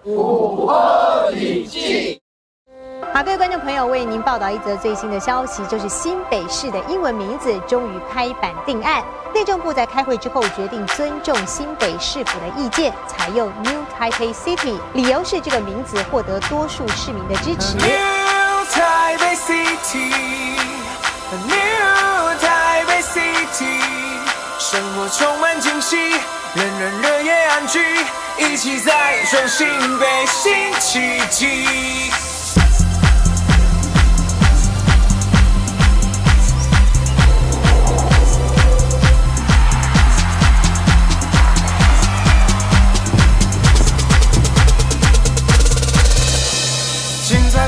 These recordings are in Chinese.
午后笔记。好，各位观众朋友，为您报道一则最新的消息，就是新北市的英文名字终于拍板定案。内政部在开会之后决定尊重新北市府的意见，采用 New Taipei City， 理由是这个名字获得多数市民的支持。New Taipei City， New Taipei City， 生活充满惊喜，人人热夜安居，一起再创新北新奇迹。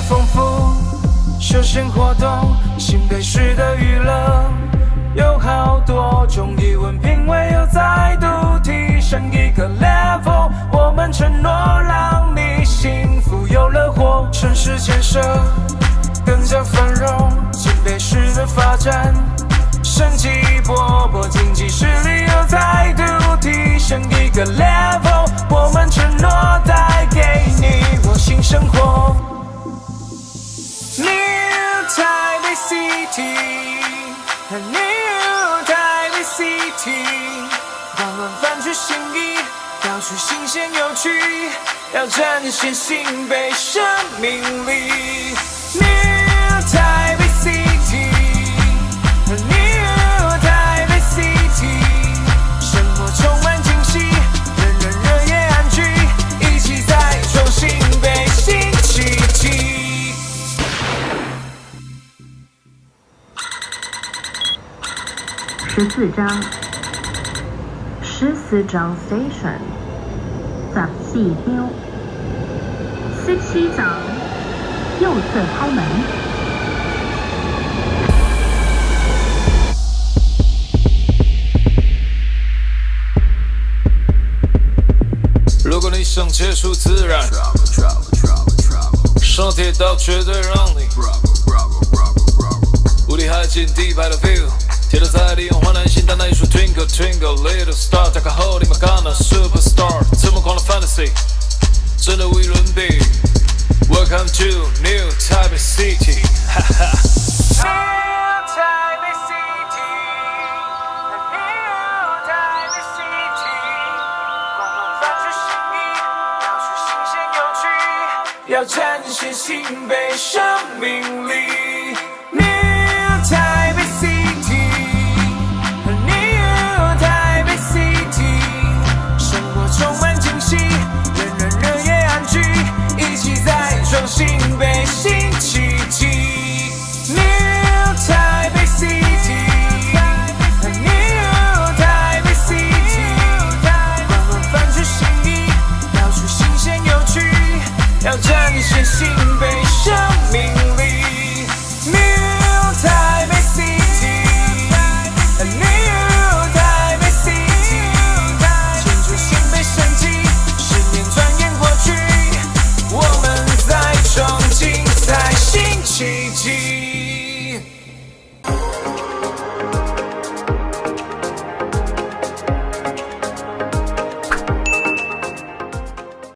丰富休闲活动，新北市的娱乐有好多种，艺文品味又再度提升一个 level。我们承诺让你幸福又乐活，城市建设更加繁荣，新北市的发展生机勃勃，经济实力又再度提升一个 level。我们承诺带给你我新生活。New Taipei City， New Taipei City， 万万泛举新意，到处新鲜有趣，要展现新北生命力。New Taipei City，New Taipei City， 生活充满惊喜，人人热夜安居，一起再创新北新奇迹。14章14章 station 14張17章右侧开门。如果你想结束自然，上铁道绝对让你无敌海景地排的 view。铁道在利用华南新当代艺术 Twinkle Twinkle Little Star， 打开后立马看到 Superstar， 这么狂的 Fantasy 真的无与伦比。Welcome to New Taipei City， 哈哈。New Taipei City， New Taipei City， 万万泛举新意，到处新鲜有趣，要展现新北生命力。